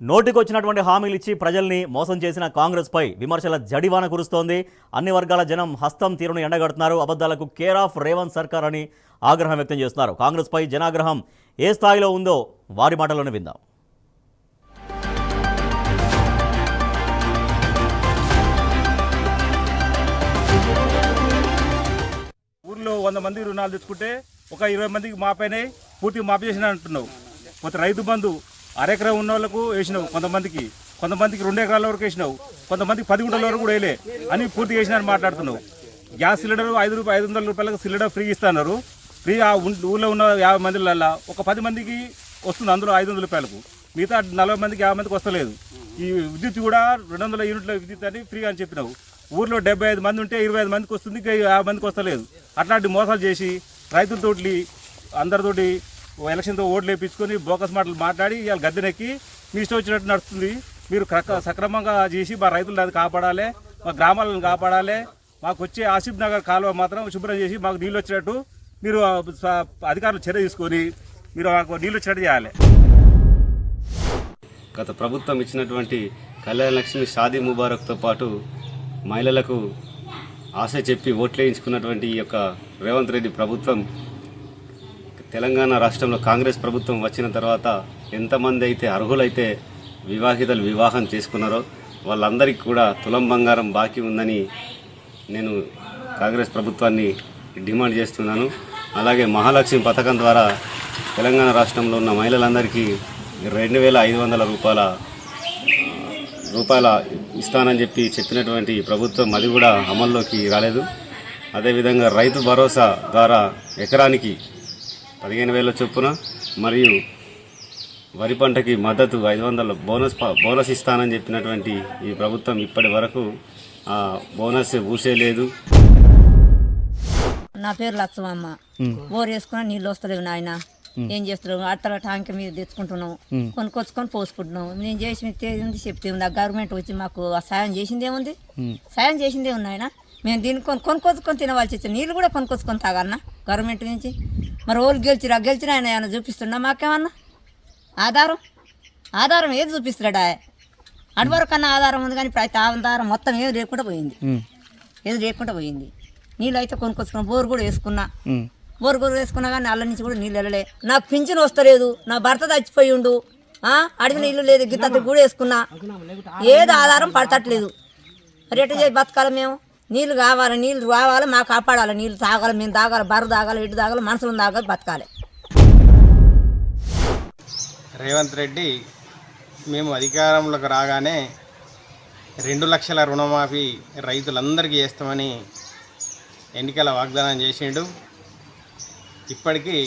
నోటికొచ్చినటువంటి హామీలు ఇచ్చి ప్రజల్ని మోసం చేసిన కాంగ్రెస్పై విమర్శల జడివాన కురుస్తోంది. అన్ని వర్గాల జనం హస్తం తీరును ఎండగడుతున్నారు. అబద్ధాలకు కేర్ ఆఫ్ రేవంత్ సర్కార్ అని ఆగ్రహం వ్యక్తం చేస్తున్నారు. కాంగ్రెస్పై జనాగ్రహం ఏ స్థాయిలో ఉందో వారి మాటల్లోనే విందాం. ఊర్లో 100 మంది రుణాలు తెచ్చుకుంటే ఒక 20 మందికి మాపైన పూర్తి మాఫీ చేసిన అంటున్నావు. కొంత రైతు బంధు అరెకరం ఉన్న వాళ్ళకు వేసినావు, కొంతమందికి 2 ఎకరాల వరకు వేసినావు, కొంతమందికి 10 గుంటల వరకు కూడా వేయలే అని పూర్తి చేసినారని మాట్లాడుతున్నావు. గ్యాస్ సిలిండర్ 500 రూపాయలకు సిలిండర్ ఫ్రీ ఇస్తున్నారు. ఫ్రీ ఆ ఊళ్ళో ఉన్న 50 మందిలల్లా ఒక 10 మందికి వస్తుంది, అందులో 500 రూపాయలకు. మిగతా 40 మందికి 50 మందికి వస్తలేదు. ఈ విద్యుత్ కూడా 200 యూనిట్ల విద్యుత్ అని ఫ్రీగా అని చెప్పినావు. ఊర్లో 75 మంది ఉంటే 25 మందికి వస్తుంది, 50 మందికి వస్తలేదు. అట్లాంటి మోసాలు చేసి రైతులతోటి అందరితోటి ఎలక్షన్తో ఓట్లు వేయించుకొని బోకస్ మాటలు మాట్లాడి ఇవాళ గద్దెనెక్కి మీ ఇష్టం వచ్చినట్టు నడుస్తుంది. మీరు సక్రమంగా చేసి మా రైతులను కాపాడాలి, మా గ్రామాలను కాపాడాలి. మాకు వచ్చే ఆసిఫ్ నగర్ కాలువ మాత్రం శుభ్రం చేసి మాకు నీళ్ళు వచ్చినట్టు మీరు అధికారులు చర్య తీసుకొని మీరు మాకు నీళ్ళు వచ్చినట్టు చేయాలి. గత ప్రభుత్వం ఇచ్చినటువంటి కళ్యాణ లక్ష్మి షాదీ ముబారక్తో పాటు మహిళలకు ఆశ చెప్పి ఓట్లు వేయించుకున్నటువంటి ఈ యొక్క రేవంత్ రెడ్డి ప్రభుత్వం తెలంగాణ రాష్ట్రంలో కాంగ్రెస్ ప్రభుత్వం వచ్చిన తర్వాత ఎంతమంది అయితే అర్హులైతే వివాహితలు వివాహం చేసుకున్నారో వాళ్ళందరికీ కూడా తులం బంగారం బాకీ ఉందని నేను కాంగ్రెస్ ప్రభుత్వాన్ని డిమాండ్ చేస్తున్నాను. అలాగే మహాలక్ష్మి పథకం ద్వారా తెలంగాణ రాష్ట్రంలో ఉన్న మహిళలందరికీ 2500 రూపాయల ఇస్తానని చెప్పినటువంటి ప్రభుత్వం అది కూడా అమల్లోకి రాలేదు. అదేవిధంగా రైతు భరోసా ద్వారా ఎకరానికి 15,000 చొప్పున మరియు వరి పంటకి మద్దతు 500 బోనస్ ఇస్తానని చెప్పినటువంటి ఈ ప్రభుత్వం ఇప్పటి వరకు ఆ బోనస్ ఊసేలేదు. నా పేరు లక్ష్మమ్మ. బోర్ వేసుకున్నా నీళ్ళు వస్తలేవు నాయన, ఏం చేస్తున్నావు? అట్టల ట్యాంక్ మీద తెచ్చుకుంటున్నాం, కొనుక్కొచ్చుకొని పోసుకుంటున్నాం. నేను చేసి చెప్తే ఉంది. ఆ గవర్నమెంట్ వచ్చి మాకు సాయం చేసిందేముంది? సాయం చేసిందేముంది ఆయన? మేము దీన్ని కొనుక్కొచ్చుకొని తినవలసి వచ్చి నీళ్ళు కూడా కొనుక్కొచ్చుకొని తాగలన్నా గవర్నమెంట్ నుంచి. మరి వాళ్ళు గెలిచినా ఆయన ఏమైనా చూపిస్తున్నా మాకేమన్నా ఆధారం ఏది చూపిస్తున్నాడా? అటువరకు కన్నా ఆధారం ఉంది, కానీ ఇప్పుడు అయితే ఆధారం మొత్తం ఏది లేకుండా పోయింది. నీళ్ళు అయితే కొనుక్కొచ్చుకున్నా, బోర్ కూడా వేసుకున్నా కానీ అల్ల నుంచి కూడా నీళ్ళు వెళ్ళలే. నాకు పింఛన్ వస్తలేదు, నా భర్త చచ్చిపోయిండు, అడిగిన ఇల్లు లేదు, గిత్త కూడా వేసుకున్నా, ఏది ఆధారం పడతట్లేదు. మరి ఎట్లా చేసి బతకాలి మేము? నీళ్ళు కావాలి, మాకు కాపాడాలి, నీళ్ళు తాగాలి, మేము తాగాలి, బర్ర తాగాలి, ఇటు తాగాలి, మనుషులను తాగాలి, బతకాలి. రేవంత్ రెడ్డి మేము అధికారంలోకి రాగానే 2 లక్షల రుణమాఫీ రైతులందరికీ చేస్తామని ఎన్నికల వాగ్దానం చేసిండు. ఇప్పటికీ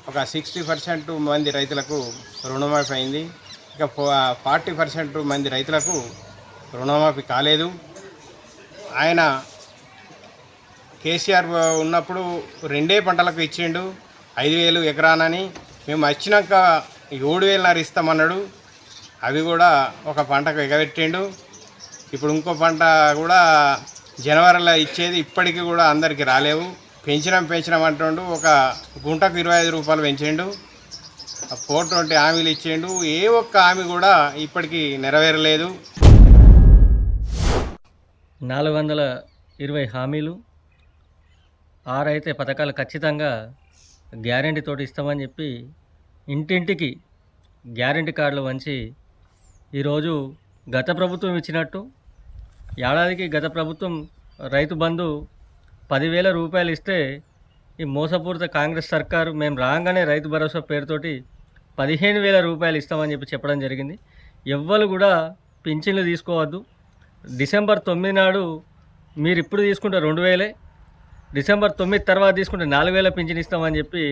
ఒక 60% మంది రైతులకు రుణమాఫీ అయింది. ఇక 40% మంది రైతులకు రుణమాఫీ కాలేదు. ఆయన కేసీఆర్ ఉన్నప్పుడు 2 పంటలకు ఇచ్చిండు 5,000 ఎకరానని. మేము వచ్చినాక 7,500 ఇస్తామన్నాడు. అవి కూడా ఒక పంటకు ఎగబెట్టిండు. ఇప్పుడు ఇంకో పంట కూడా జనవరిలో ఇచ్చేది ఇప్పటికీ కూడా అందరికీ రాలేవు. పెంచినాం అంటుండు. ఒక గుంటకు 25 రూపాయలు పెంచిండు. 420 హామీలు ఇచ్చిండు. ఏ ఒక్క హామీ కూడా ఇప్పటికీ నెరవేరలేదు. 420 హామీలు, 6 అయితే పథకాలు ఖచ్చితంగా గ్యారెంటీ తోటి ఇస్తామని చెప్పి ఇంటింటికి గ్యారెంటీ కార్డులు వంచి ఈరోజు గత ప్రభుత్వం ఇచ్చినట్టు ఏడాదికి గత ప్రభుత్వం రైతు బంధు 10,000 రూపాయలు ఇస్తే ఈ మోసపూరిత కాంగ్రెస్ సర్కారు మేము రాగానే రైతు భరోసా పేరుతోటి 15,000 రూపాయలు ఇస్తామని చెప్పడం జరిగింది. ఎవ్వరు కూడా పింఛన్లు తీసుకోవద్దు. డిసెంబర్ 9 నాడు మీరు ఇప్పుడు తీసుకుంటే 2,000, డిసెంబర్ 9 తర్వాత తీసుకుంటే 4,000 పింఛన్ ఇస్తామని చెప్పి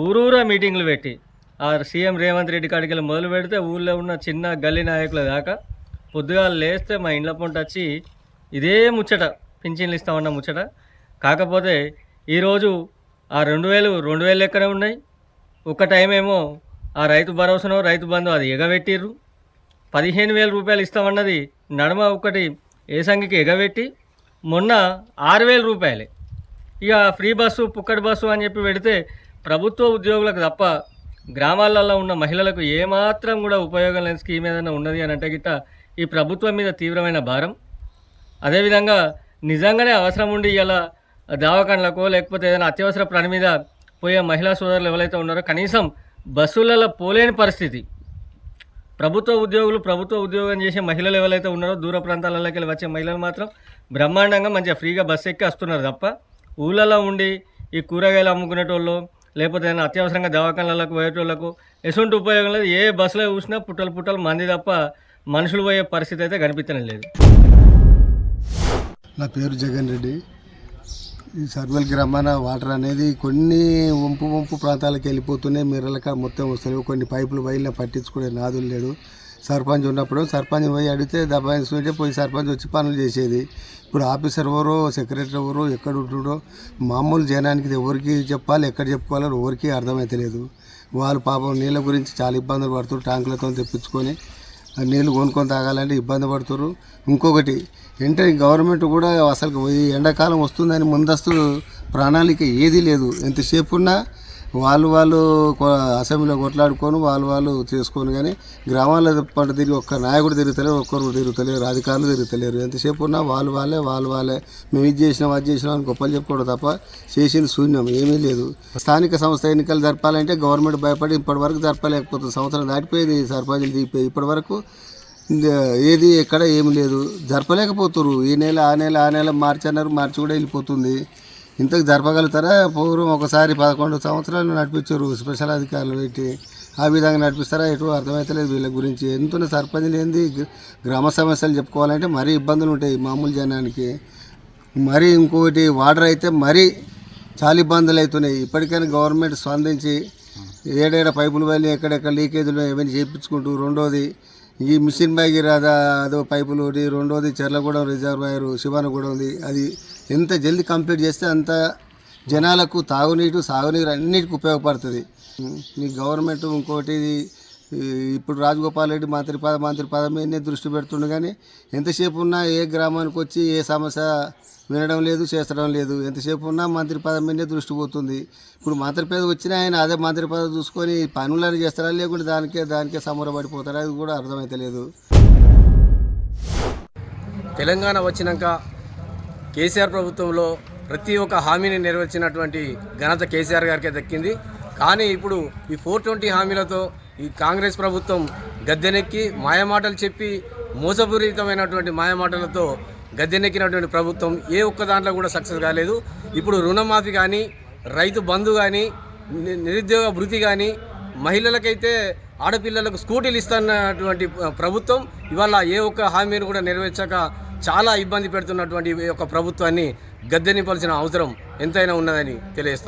ఊరూరా మీటింగ్లు పెట్టి ఆ సీఎం రేవంత్ రెడ్డి కాడికి వెళ్ళి మొదలు పెడితే ఊళ్ళో ఉన్న చిన్న గల్లీ నాయకుల దాకా పొద్దుగాల లేస్తే మా ఇండ్ల పొంట వచ్చి ఇదే ముచ్చట, పింఛన్లు ఇస్తామన్న ముచ్చట. కాకపోతే ఈరోజు ఆ 2,000 లెక్కనే ఉన్నాయి. ఒక టైం ఏమో ఆ రైతు భరోసానో రైతు బంధు అది ఎగబెట్టిర్రు. 15,000 రూపాయలు ఇస్తామన్నది నడమ ఒకటి ఏసంగికి ఎగబెట్టి మొన్న 6,000 రూపాయలే. ఇక ఫ్రీ బస్సు పుక్కడి బస్సు అని చెప్పి పెడితే ప్రభుత్వ ఉద్యోగులకు తప్ప గ్రామాలలో ఉన్న మహిళలకు ఏమాత్రం కూడా ఉపయోగం లేని స్కీమ్ ఏదైనా ఉన్నది అని అంటే గిట్ట ఈ ప్రభుత్వం మీద తీవ్రమైన భారం. అదేవిధంగా నిజంగానే అవసరం ఉండి ఇలా దవాఖానలకు లేకపోతే ఏదైనా అత్యవసర పని మీద పోయే మహిళా సోదరులు ఎవరైతే ఉన్నారో కనీసం బస్సులలో పోలేని పరిస్థితి. ప్రభుత్వ ఉద్యోగం చేసే మహిళలు ఎవరైతే ఉన్నారో దూర ప్రాంతాలలోకి వెళ్ళి వచ్చే మహిళలు మాత్రం బ్రహ్మాండంగా మంచిగా ఫ్రీగా బస్సు ఎక్కి వస్తున్నారు తప్ప ఊళ్ళలో ఉండి ఈ కూరగాయలు అమ్ముకునేటోళ్ళు లేకపోతే ఏదైనా అత్యవసరంగా దవాఖానలకు పోయేటోళ్ళకు ఎటువంటి ఉపయోగం లేదు. ఏ బస్సులో చూసినా పుట్టలు మంది తప్ప మనుషులు పోయే పరిస్థితి అయితే కనిపించడం లేదు. నా పేరు జగన్ రెడ్డి. ఈ సర్వల్ గ్రామాన వాటర్ అనేది కొన్ని వంపు ప్రాంతాలకు వెళ్ళిపోతున్నాయి. మిర్రలక మొత్తం వస్తున్నాయి. కొన్ని పైపులు వైర్లు పట్టించుకునే నాదులు లేడు. సర్పంచ్ ఉన్నప్పుడు సర్పంచ్ పోయి అడిగితే దబాయించుకుంటే పోయి సర్పంచ్ వచ్చి పనులు చేసేది. ఇప్పుడు ఆఫీసర్ ఎవరో సెక్రటరీ ఎవరో ఎక్కడ ఉంటుండో మామూలు జనానికి ఎవరికి చెప్పాలి ఎక్కడ చెప్పుకోవాలో ఎవరికి అర్థమవుతలేదు. వాళ్ళు పాపం నీళ్ళ గురించి చాలా ఇబ్బందులు పడుతున్నారు. ట్యాంకులతో తెప్పించుకొని నీళ్ళు కొనుక్కొని తాగాలంటే ఇబ్బంది పడుతున్నారు. ఇంకొకటి ఏంటంటే గవర్నమెంట్ కూడా అసలు ఈ ఎండాకాలం వస్తుందని ముందస్తు ప్రణాళిక ఏదీ లేదు. ఎంతసేపు ఉన్నా వాళ్ళు అసెంబ్లీలో కొట్లాడుకొని వాళ్ళు చేసుకొని కానీ గ్రామాల పంట తిరిగి ఒక్క నాయకుడు తిరుగుతలేరు, ఒక్కరు తిరుగుతలేరు, అధికారులు తిరుగుతలేరు. ఎంతసేపు ఉన్నా వాళ్ళే మేము ఇది చేసినాం అది చేసినాం అని గొప్పలు చెప్పుకోవడం తప్ప చేసింది శూన్యం, ఏమీ లేదు. స్థానిక సంస్థ ఎన్నికలు జరపాలంటే గవర్నమెంట్ భయపడి ఇప్పటివరకు జరపలేకపోతుంది. సంవత్సరం దాటిపోయింది, సర్పంచులు దిగిపోయి ఇప్పటివరకు ఏది ఎక్కడ ఏమి లేదు, జరపలేకపోతున్నారు. ఈ నెల ఆ నెల మార్చి అన్నారు, మార్చి కూడా వెళ్ళిపోతుంది. ఇంతకు జరపగలుగుతారా? పూర్వం ఒకసారి 11 సంవత్సరాలు నడిపించారు స్పెషల్ అధికారులు పెట్టి. ఆ విధంగా నడిపిస్తారా ఎటు అర్థమవుతలేదు వీళ్ళ గురించి. ఎంతున్న సర్పంచ్లు ఏంది గ్రామ సమస్యలు చెప్పుకోవాలంటే మరీ ఇబ్బందులు ఉంటాయి మామూలు జనానికి. మరీ ఇంకొకటి వాటర్ అయితే మరీ చాలా ఇబ్బందులు అవుతున్నాయి. ఇప్పటికైనా గవర్నమెంట్ స్పందించి ఏడేడ పైపులు వెళ్ళి ఎక్కడెక్కడ లీకేజీలు ఏమైనా చేయించుకుంటూ, రెండోది ఈ మిషన్ భగీరథ అదో పైపులు ఒకటి, రెండోది చెర్లగూడెం రిజర్వాయర్ శివానగూడెం ఉంది. అది ఎంత జల్దీ కంప్లీట్ చేస్తే అంత జనాలకు తాగునీరు సాగునీరు అన్నిటికీ ఉపయోగపడుతుంది. మీ గవర్నమెంట్ ఇంకోటి ఇప్పుడు రాజగోపాల్ రెడ్డి మంత్రి పదం మీదనే దృష్టి పెడుతుండే కానీ ఎంతసేపు ఉన్నా ఏ గ్రామానికి వచ్చి ఏ సమస్య వినడం లేదు, చేస్తడం లేదు. ఎంతసేపు ఉన్నా మంత్రి పదం మీదనే దృష్టి పోతుంది. ఇప్పుడు మంత్రి పదవి వచ్చినా ఆయన అదే మంత్రి పదవి చూసుకొని పనులను చేస్తారా లేకుంటే దానికే సమరపడిపోతారా అది కూడా అర్థమైతలేదు. తెలంగాణ వచ్చినాక కేసీఆర్ ప్రభుత్వంలో ప్రతి ఒక్క హామీని నెరవేర్చినటువంటి ఘనత కేసీఆర్ గారికే దక్కింది. కానీ ఇప్పుడు ఈ 420 హామీలతో ఈ కాంగ్రెస్ ప్రభుత్వం గద్దెనెక్కి మాయమాటలు చెప్పి మోసపూరితమైనటువంటి మాయమాటలతో గద్దెనెక్కినటువంటి ప్రభుత్వం ఏ ఒక్క దాంట్లో కూడా సక్సెస్ కాలేదు. ఇప్పుడు రుణమాఫీ కానీ, రైతు బంధు కానీ, నిరుద్యోగ భృతి కానీ, మహిళలకైతే ఆడపిల్లలకు స్కూటీలు ఇస్తున్నటువంటి ప్రభుత్వం ఇవాళ ఏ ఒక్క హామీని కూడా నెరవేర్చక చాలా ఇబ్బంది పెడుతున్నటువంటి ఈ యొక్క ప్రభుత్వాన్ని గద్దెనింపాల్సిన అవసరం ఎంతైనా ఉన్నదని తెలియజేస్తాం.